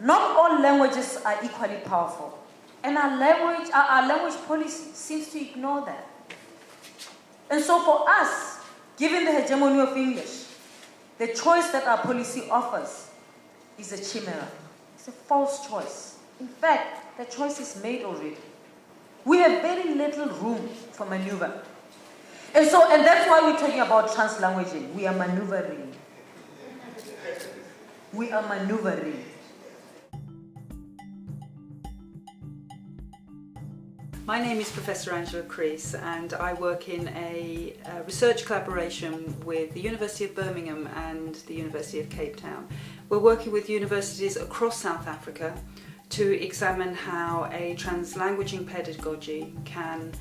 Not all languages are equally powerful, and our language policy seems to ignore that. And so for us, given the hegemony of English, the choice that our policy offers is a chimera. It's a false choice. In fact, the choice is made already. We have very little room for maneuver. And that's why we're talking about translanguaging. We are maneuvering. We are maneuvering. My name is Professor Angela Crease, and I work in a research collaboration with the University of Birmingham and the University of Cape Town. We're working with universities across South Africa to examine how a translanguaging pedagogy can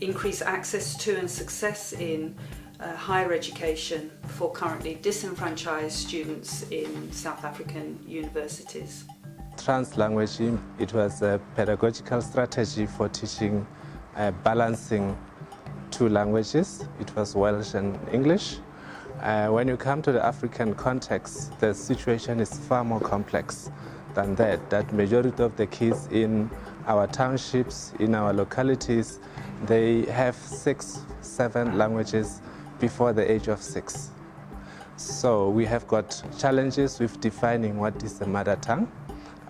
increase access to and success in higher education for currently disenfranchised students in South African universities. Translanguaging, it was a pedagogical strategy for teaching, balancing two languages. It was Welsh and English. When you come to the African context, the situation is far more complex than that. That majority of the kids in our townships, in our localities, they have 6, 7 languages before the age of 6. So we have got challenges with defining what is the mother tongue,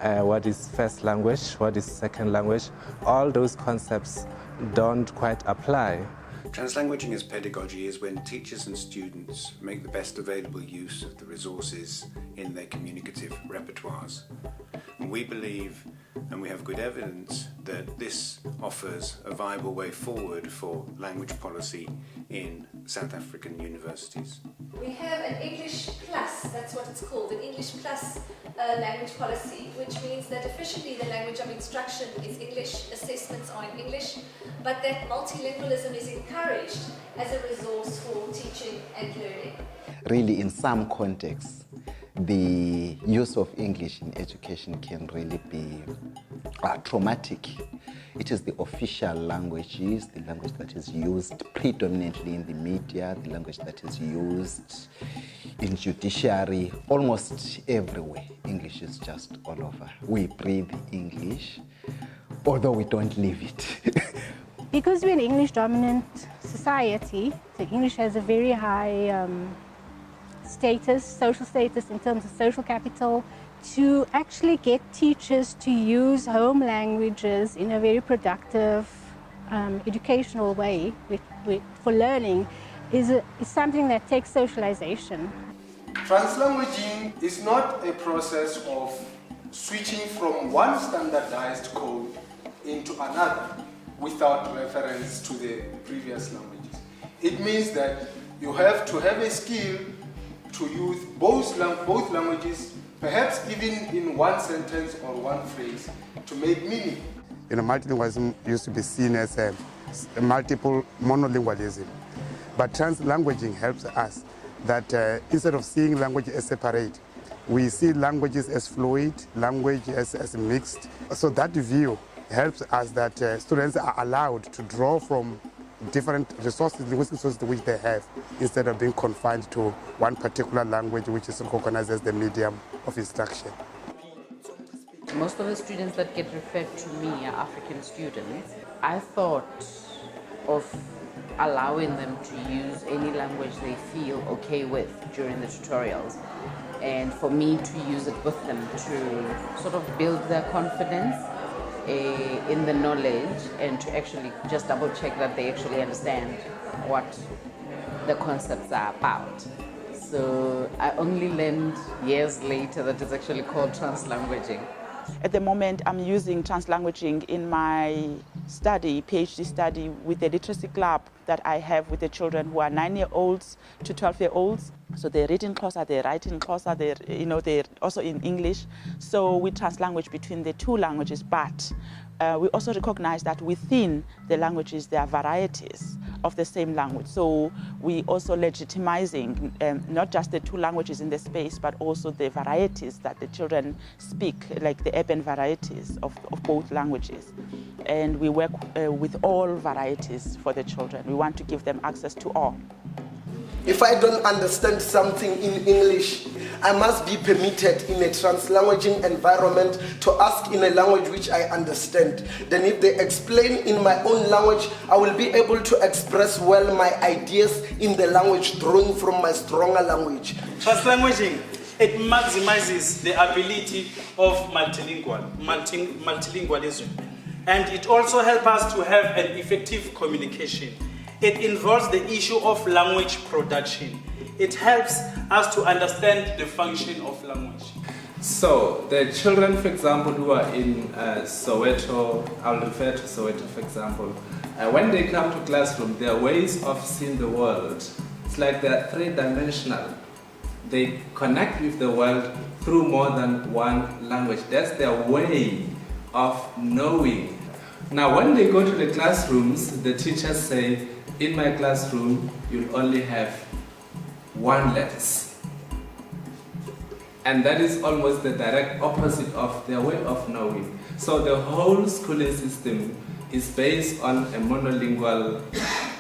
what is first language, what is second language. All those concepts don't quite apply. Translanguaging as pedagogy is when teachers and students make the best available use of the resources in their communicative repertoires. And we believe, and we have good evidence, that this offers a viable way forward for language policy in South African universities. We have an English Plus, that's what it's called, an English Plus language policy, which means that officially the language of instruction is English, assessments are in English, but that multilingualism is encouraged as a resource for teaching and learning. Really, in some contexts, the use of English in education can really be traumatic. It is the official language, the language that is used predominantly in the media, the language that is used in judiciary, almost everywhere. English is just all over. We breathe English, although we don't live it. Because we're an English-dominant society, so English has a very high status, social status in terms of social capital. To actually get teachers to use home languages in a very productive educational way for learning is something that takes socialization. Translanguaging is not a process of switching from one standardized code into another without reference to the previous languages. It means that you have to have a skill to use both languages, perhaps even in one sentence or one phrase, to make meaning. Multilingualism used to be seen as a multiple monolingualism, but translanguaging helps us that instead of seeing language as separate, we see languages as fluid, language as mixed. So that view helps us that students are allowed to draw from different resources, linguistic resources which they have, instead of being confined to one particular language which is recognized as the medium of instruction. Most of the students that get referred to me are African students. I thought of allowing them to use any language they feel okay with during the tutorials, and for me to use it with them to sort of build their confidence in the knowledge, and to actually just double check that they actually understand what the concepts are about. So I only learned years later that it's actually called translanguaging. At the moment, I'm using translanguaging in my study, PhD study, with the literacy club that I have with the children who are 9-year-olds to 12-year-olds. So they read in Xhosa, they write in Xhosa, they're also in English. So we translanguage between the two languages, but we also recognize that within the languages there are varieties of the same language. So we also legitimizing not just the two languages in the space, but also the varieties that the children speak, like the urban varieties of both languages. And we work with all varieties for the children. We want to give them access to all. If I don't understand something in English, I must be permitted in a translanguaging environment to ask in a language which I understand. Then if they explain in my own language, I will be able to express well my ideas in the language drawing from my stronger language. Translanguaging, it maximizes the ability of multilingualism. And it also helps us to have an effective communication. It involves the issue of language production. It helps us to understand the function of language. So the children, for example, who are in Soweto, I'll refer to Soweto, for example, when they come to classroom, their ways of seeing the world, it's like they're three-dimensional. They connect with the world through more than one language. That's their way of knowing. Now, when they go to the classrooms, the teachers say, in my classroom, you'll only have one lens. And that is almost the direct opposite of their way of knowing. So the whole schooling system is based on a monolingual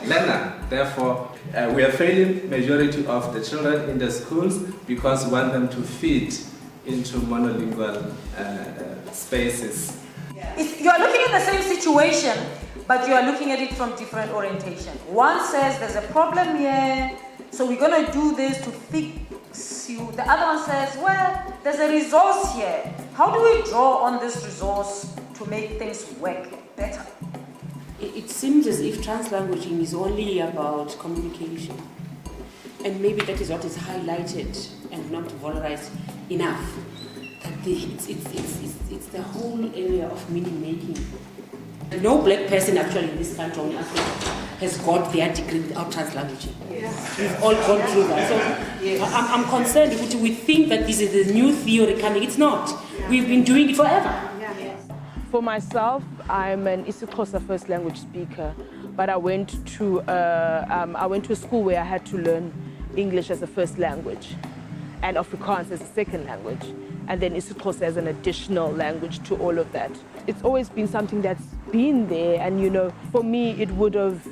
learner. Therefore, we are failing majority of the children in the schools because we want them to fit into monolingual spaces. You are looking at the same situation, but you are looking at it from different orientation. One says there's a problem here, so we're going to do this to fix you. The other one says, well, there's a resource here. How do we draw on this resource to make things work better? It seems as if translanguaging is only about communication. And maybe that is what is highlighted and not valorized enough. That it's the whole area of meaning making. No black person actually in this country, in Africa, has got their degree without translanguaging. Yes. We've all gone through that. So yes. I'm concerned if we think that this is a new theory coming. It's not. Yeah. We've been doing it forever. Yeah. For myself, I'm an isiXhosa first language speaker, but I went to a school where I had to learn English as a first language and Afrikaans as a second language, and then isiXhosa as an additional language to all of that. It's always been something that's been there, and for me it would have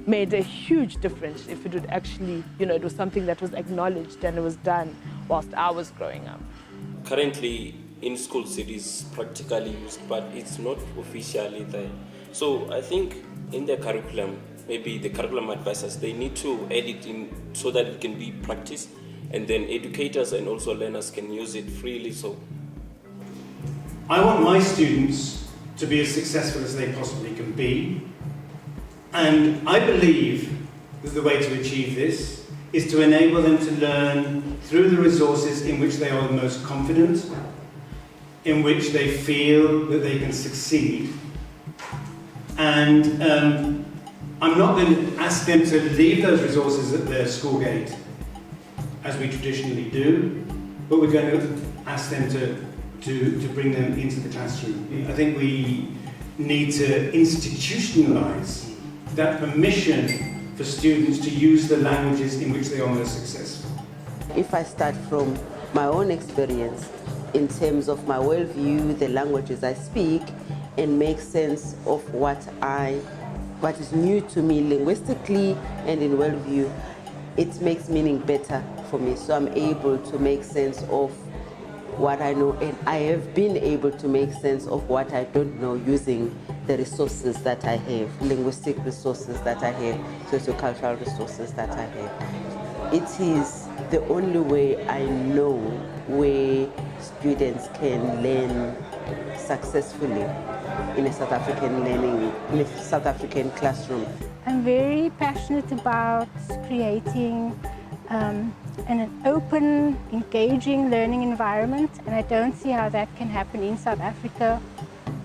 made a huge difference if it would actually, it was something that was acknowledged and it was done whilst I was growing up. Currently in schools it is practically used, but it's not officially there. So I think in the curriculum, maybe the curriculum advisors, they need to add it in so that it can be practiced, and then educators and also learners can use it freely. So I want my students to be as successful as they possibly can be, and I believe that the way to achieve this is to enable them to learn through the resources in which they are the most confident, in which they feel that they can succeed. And I'm not going to ask them to leave those resources at their school gate, as we traditionally do, but we're going to ask them to bring them into the classroom. I think we need to institutionalize that permission for students to use the languages in which they are most successful. If I start from my own experience in terms of my worldview, the languages I speak, and make sense of what is new to me linguistically and in worldview, it makes meaning better for me. So I'm able to make sense of what I know, and I have been able to make sense of what I don't know using the resources that I have, linguistic resources that I have, sociocultural resources that I have. It is the only way I know where students can learn successful in a South African classroom. I'm very passionate about creating an open, engaging learning environment, and I don't see how that can happen in South Africa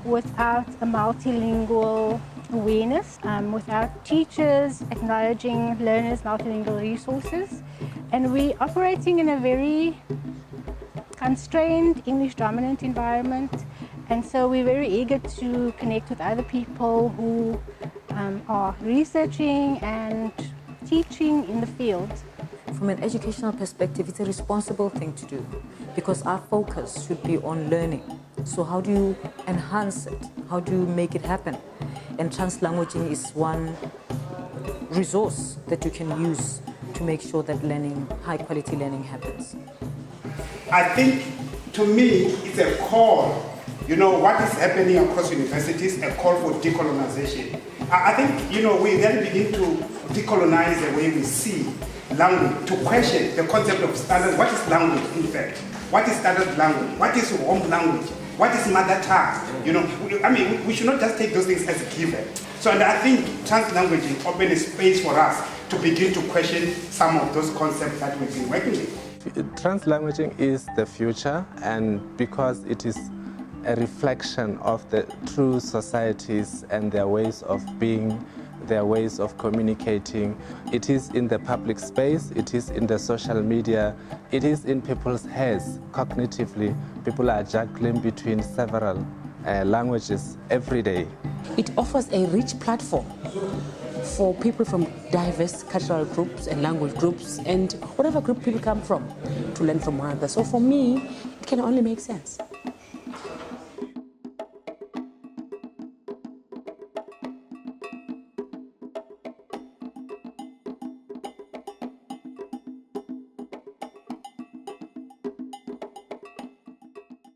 without a multilingual awareness, without teachers acknowledging learners' multilingual resources. And we're operating in a very constrained English-dominant environment, and so we're very eager to connect with other people who are researching and teaching in the field. From an educational perspective, it's a responsible thing to do because our focus should be on learning. So how do you enhance it? How do you make it happen? And translanguaging is one resource that you can use to make sure that learning, high quality learning happens. I think, to me, it's a call. You know, what is happening across universities, a call for decolonization. I think, you know, we then begin to decolonize the way we see language, to question the concept of standard. What is language, in fact? What is standard language? What is home language? What is mother tongue? You know, we should not just take those things as a given. So, and I think translanguaging opens a space for us to begin to question some of those concepts that we've been working with. Translanguaging is the future, and because it is a reflection of the true societies and their ways of being, their ways of communicating. It is in the public space, it is in the social media, it is in people's heads. Cognitively, people are juggling between several languages every day. It offers a rich platform for people from diverse cultural groups and language groups and whatever group people come from to learn from one another. So for me, it can only make sense.